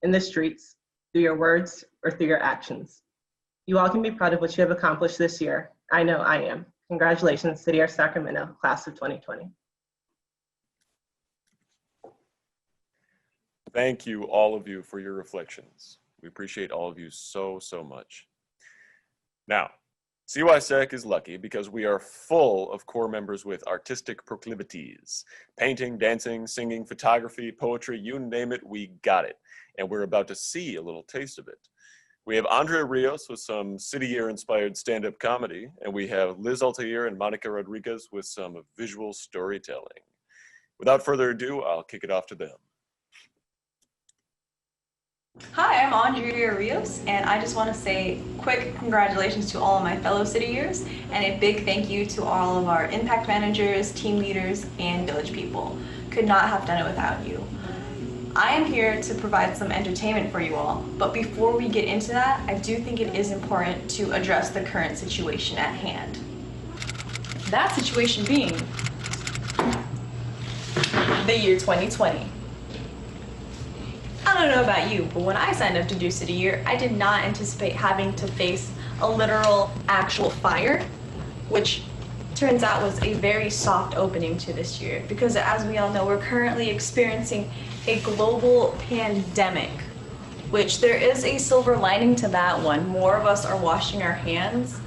in the streets, through your words, or through your actions. You all can be proud of what you have accomplished this year. I know I am. Congratulations, City of Sacramento, Class of 2020. Thank you, all of you, for your reflections. We appreciate all of you so, so much. Now, CYSEC is lucky because we are full of core members with artistic proclivities. Painting, dancing, singing, photography, poetry, you name it, we got it. And we're about to see a little taste of it. We have Andrea Rios with some City Year inspired stand-up comedy, and we have Liz Altair and Monica Rodriguez with some visual storytelling. Without further ado, I'll kick it off to them. Hi, I'm Andrea Rios, and I just want to say quick congratulations to all of my fellow City Years, and a big thank you to all of our impact managers, team leaders, and village people. Could not have done it without you. I am here to provide some entertainment for you all, but before we get into that, I do think it is important to address the current situation at hand. That situation being the year 2020. I don't know about you, but when I signed up to do City Year, I did not anticipate having to face a literal, actual fire, which turns out was a very soft opening to this year, because as we all know, we're currently experiencing a global pandemic, which there is a silver lining to that one. More of us are washing our hands.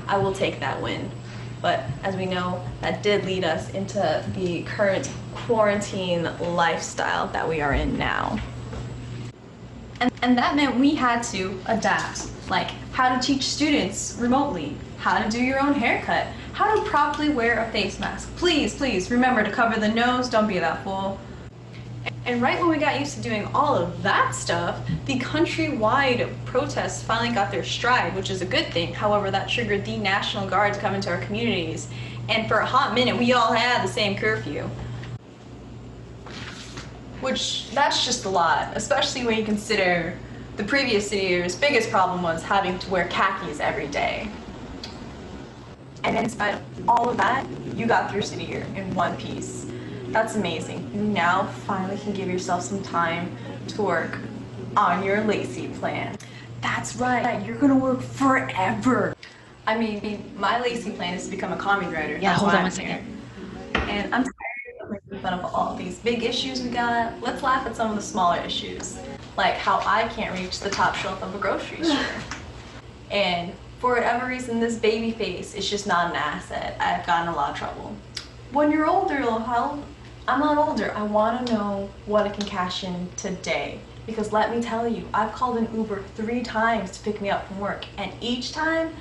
I will take that win. But as we know, that did lead us into the current quarantine lifestyle that we are in now. And that meant we had to adapt, like how to teach students remotely, how to do your own haircut, how to properly wear a face mask. Please, please remember to cover the nose, don't be that fool. And right when we got used to doing all of that stuff, the countrywide protests finally got their stride, which is a good thing. However, that triggered the National Guard to come into our communities. And for a hot minute, we all had the same curfew. Which, that's just a lot, especially when you consider the previous City Year's biggest problem was having to wear khakis every day. And in spite of all of that, you got through City Year in one piece. That's amazing. You now finally can give yourself some time to work on your LACY plan. That's right, you're gonna work forever. I mean, my LACY plan is to become a comic writer. Yeah, That's hold why on I'm one second. here. And I'm tired of making fun of all these big issues we got. Let's laugh at some of the smaller issues, like how I can't reach the top shelf of a grocery store. And for whatever reason, this baby face is just not an asset. I've gotten in a lot of trouble. When you're older, it'll help. I'm not older. I want to know what I can cash in today. Because let me tell you, I've called an Uber 3 times to pick me up from work. And each time,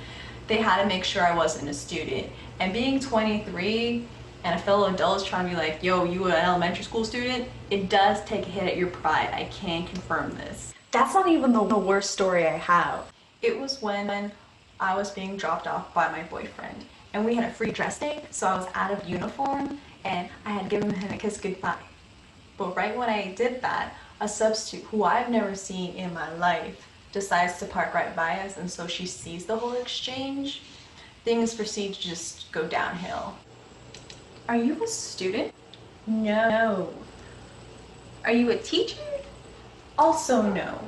they had to make sure I wasn't a student. And being 23, and a fellow adult is trying to be like, yo, you an elementary school student, it does take a hit at your pride. I can confirm this. That's not even the worst story I have. It was when I was being dropped off by my boyfriend, and we had a free dress day, so I was out of uniform, and I had given him a kiss goodbye. But right when I did that, a substitute who I've never seen in my life decides to park right by us, and so she sees the whole exchange. Things proceed to just go downhill. Are you a student? No. Are you a teacher? Also no.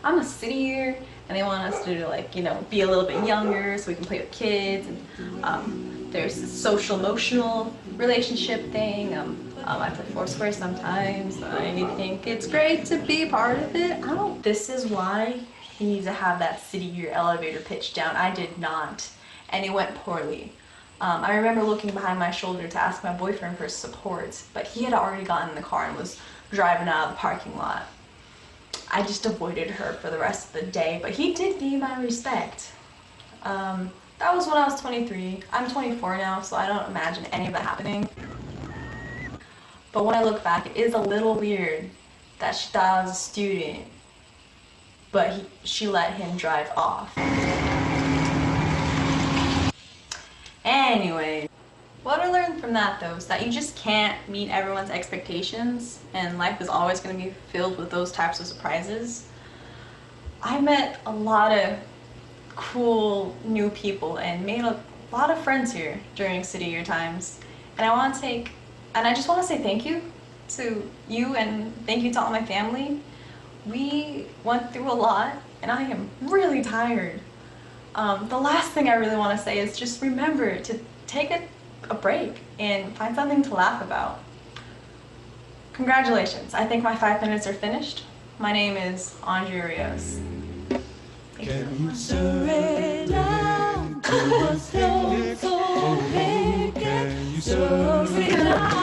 I'm a city year, and they want us to, like, you know, be a little bit younger so we can play with kids, and there's a social emotional relationship thing. I play Foursquare sometimes. I think it's great to be part of it. This is why you need to have that city year elevator pitch down. I did not, and it went poorly. I remember looking behind my shoulder to ask my boyfriend for support, but he had already gotten in the car and was driving out of the parking lot. I just avoided her for the rest of the day, but he did gain my respect. That was when I was 23. I'm 24 now, so I don't imagine any of that happening. But when I look back, it is a little weird that she thought I was a student, but she let him drive off. Anyway, what I learned from that though is that you just can't meet everyone's expectations, and life is always going to be filled with those types of surprises. I met a lot of cool new people and made a lot of friends here during city year times, and I just want to say thank you to you, and thank you to all my family. We went through a lot, and I am really tired. The last thing I really want to say is just remember to take a break and find something to laugh about. Congratulations. I think my 5 minutes are finished. My name is Angie Rios. Can you surrender to what's so big? Can you surrender?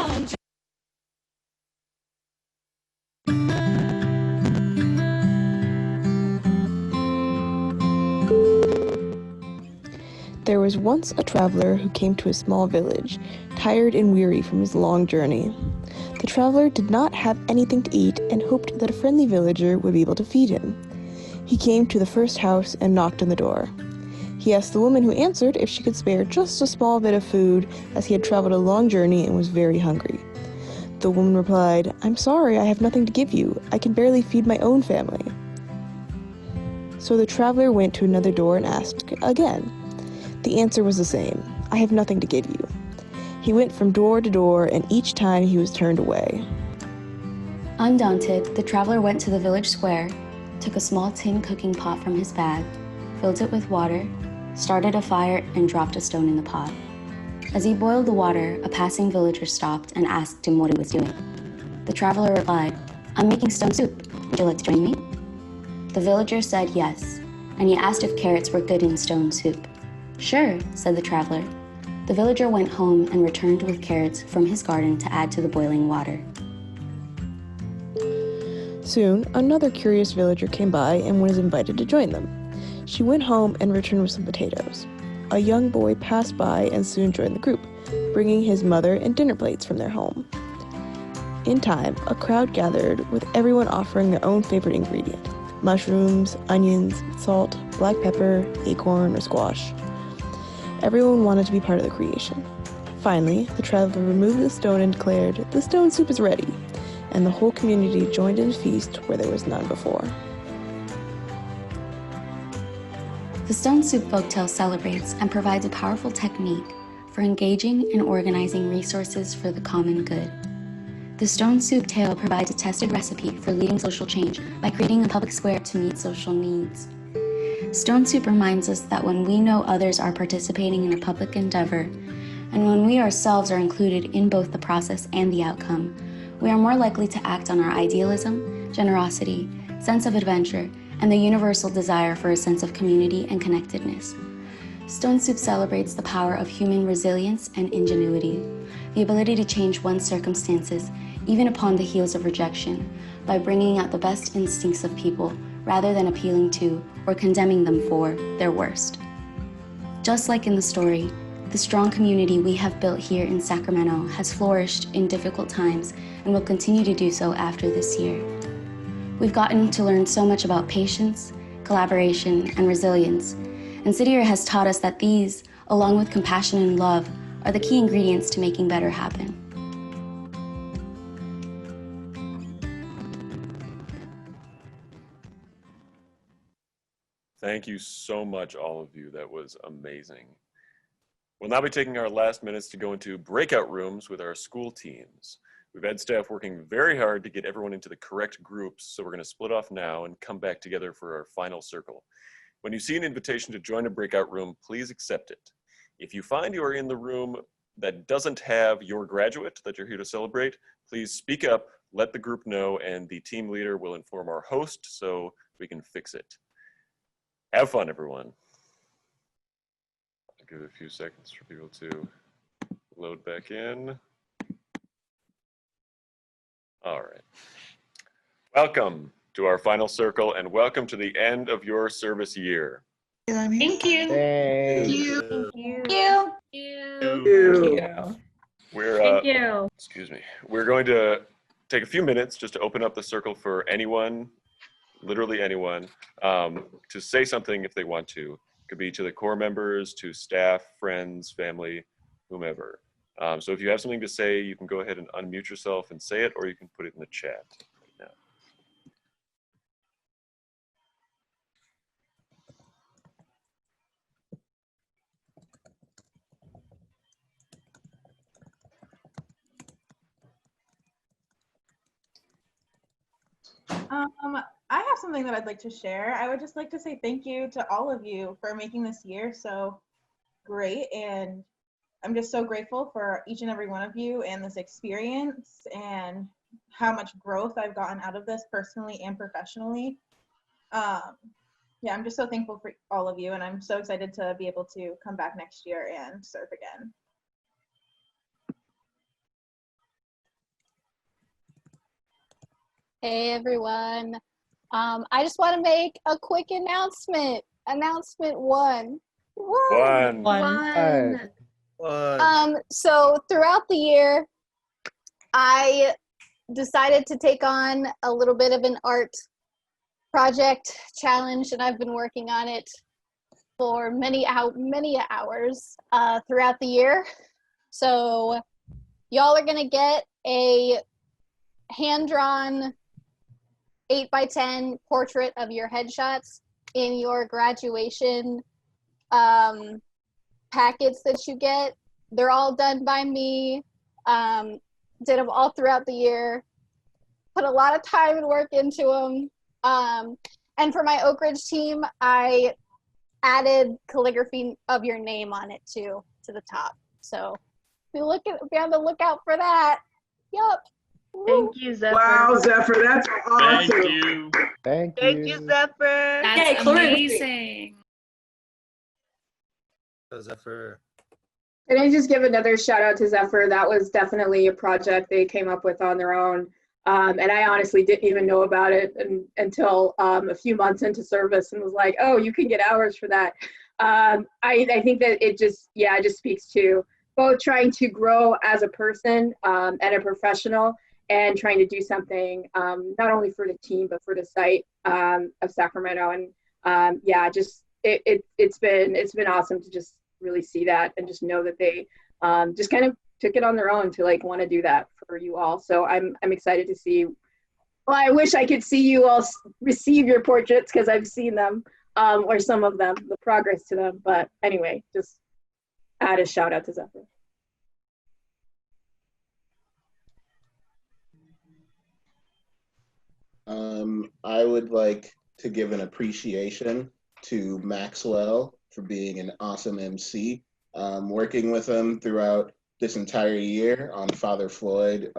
There was once a traveler who came to a small village, tired and weary from his long journey. The traveler did not have anything to eat and hoped that a friendly villager would be able to feed him. He came to the first house and knocked on the door. He asked the woman who answered if she could spare just a small bit of food, as he had traveled a long journey and was very hungry. The woman replied, "I'm sorry, I have nothing to give you. I can barely feed my own family." So the traveler went to another door and asked again. The answer was the same, "I have nothing to give you." He went from door to door, and each time he was turned away. Undaunted, the traveler went to the village square, took a small tin cooking pot from his bag, filled it with water, started a fire, and dropped a stone in the pot. As he boiled the water, a passing villager stopped and asked him what he was doing. The traveler replied, "I'm making stone soup. Would you like to join me?" The villager said yes, and he asked if carrots were good in stone soup. "Sure," said the traveler. The villager went home and returned with carrots from his garden to add to the boiling water. Soon, another curious villager came by and was invited to join them. She went home and returned with some potatoes. A young boy passed by and soon joined the group, bringing his mother and dinner plates from their home. In time, a crowd gathered, with everyone offering their own favorite ingredient: mushrooms, onions, salt, black pepper, acorn, or squash. Everyone wanted to be part of the creation. Finally, the traveler removed the stone and declared, "The stone soup is ready," and the whole community joined in a feast where there was none before. The stone soup folktale celebrates and provides a powerful technique for engaging and organizing resources for the common good. The stone soup tale provides a tested recipe for leading social change by creating a public square to meet social needs. Stone soup reminds us that when we know others are participating in a public endeavor, and when we ourselves are included in both the process and the outcome, we are more likely to act on our idealism, generosity, sense of adventure, and the universal desire for a sense of community and connectedness. Stone soup celebrates the power of human resilience and ingenuity, the ability to change one's circumstances, even upon the heels of rejection, by bringing out the best instincts of people rather than appealing to or condemning them for their worst. Just like in the story, the strong community we have built here in Sacramento has flourished in difficult times and will continue to do so after this year. We've gotten to learn so much about patience, collaboration, and resilience, and City Year has taught us that these, along with compassion and love, are the key ingredients to making better happen. Thank you so much, all of you. That was amazing. We'll now be taking our last minutes to go into breakout rooms with our school teams. We've had staff working very hard to get everyone into the correct groups, so we're going to split off now and come back together for our final circle. When you see an invitation to join a breakout room, please accept it. If you find you are in the room that doesn't have your graduate that you're here to celebrate, please speak up, let the group know, and the team leader will inform our host so we can fix it. Have fun, everyone. I'll give it a few seconds for people to load back in. All right. Welcome to our final circle and welcome to the end of your service year. Thank you. Thank you. Thank you. We're, excuse me. We're going to take a few minutes just to open up the circle for anyone, literally anyone, to say something if they want to. It could be to the core members, to staff, friends, family, whomever. So if you have something to say, you can go ahead and unmute yourself and say it, or you can put it in the chat. Yeah. I have something that I'd like to share. I would just like to say thank you to all of you for making this year so great, and I'm just so grateful for each and every one of you and this experience and how much growth I've gotten out of this personally and professionally. Yeah, I'm just so thankful for all of you, and I'm so excited to be able to come back next year and serve again. Hey everyone. I just want to make a quick announcement. Announcement one. So throughout the year, I decided to take on a little bit of an art project challenge, and I've been working on it for many hours throughout the year. So y'all are gonna get a hand-drawn 8x10 portrait of your headshots in your graduation packets that you get. They're all done by me. Did them all throughout the year. Put a lot of time and work into them. And for my Oak Ridge team, I added calligraphy of your name on it too, to the top. So be on the lookout for that. Yup. Thank you, Zephyr. Wow, Zephyr, that's awesome. Thank you. Thank Thank you, Zephyr. That's amazing. Zephyr. Can I just give another shout out to Zephyr? That was definitely a project they came up with on their own. And I honestly didn't even know about it until a few months into service and was like, oh, you can get hours for that. I think that it just speaks to both trying to grow as a person and a professional, and trying to do something not only for the team but for the site of Sacramento. And it's been awesome to just really see that and just know that they just kind of took it on their own to like want to do that for you all. So I'm excited to see. Well, I wish I could see you all receive your portraits because I've seen them or some of them, the progress to them. But anyway, just add a shout out to Zephyr. I would like to give an appreciation to Maxwell for being an awesome MC. Working with him throughout this entire year on Father Floyd,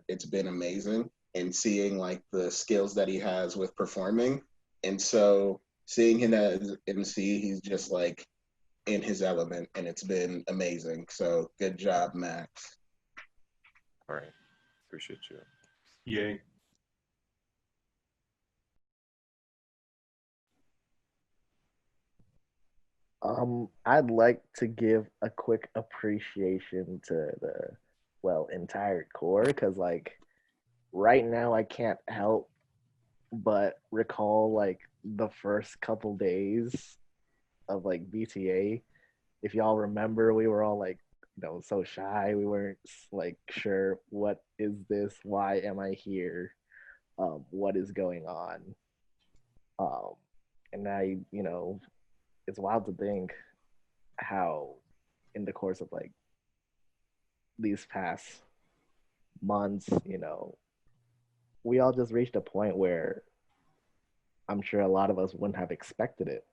it's been amazing, and seeing like the skills that he has with performing. And so seeing him as MC, he's just like in his element, and it's been amazing. So good job, Max. All right, appreciate you. Yay. I'd like to give a quick appreciation to the, well, entire core, because like right now I can't help but recall like the first couple days of like BTA. If y'all remember, we were all like, so shy. We weren't like sure, what is this? Why am I here? What is going on? And now, it's wild to think how in the course of like these past months, we all just reached a point where I'm sure a lot of us wouldn't have expected it.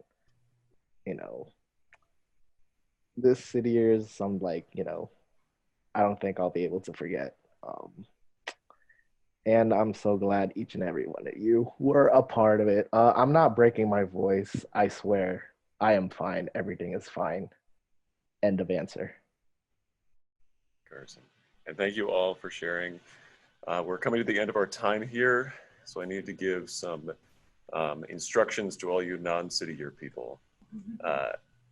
This city year is some like, I don't think I'll be able to forget. And I'm so glad each and every one of you were a part of it. I'm not breaking my voice. I swear I am fine. Everything is fine. End of answer. Carson. And thank you all for sharing. We're coming to the end of our time here, so I need to give some instructions to all you non-City Year people.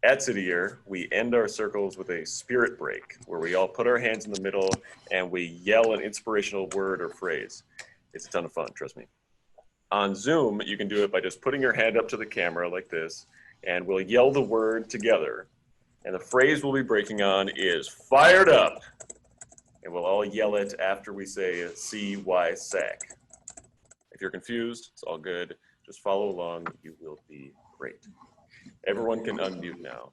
At City Year, we end our circles with a spirit break, where we all put our hands in the middle and we yell an inspirational word or phrase. It's a ton of fun, trust me. On Zoom, you can do it by just putting your hand up to the camera like this, and we'll yell the word together. And the phrase we'll be breaking on is fired up. And we'll all yell it after we say CY SAC. If you're confused, it's all good. Just follow along, you will be great. Everyone can unmute now.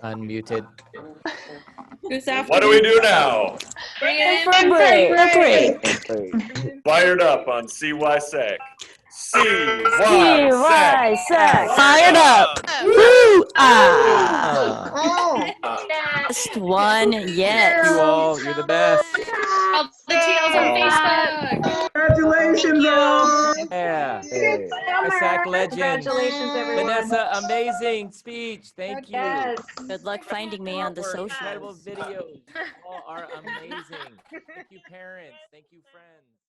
Unmuted. Who's after What do we do now? Bring it in. Fired up on CY SAC. CY SAC. Fired up. Woo! Best one yet. Thank you all. You're the best. All the TLs on Facebook. Congratulations, all. Yeah. SAC legend. Congratulations, everyone. Vanessa, amazing speech. Thank you. Yes. Good luck finding me on the Incredible socials. videos. You all are amazing. Thank you, parents. Thank you, friends.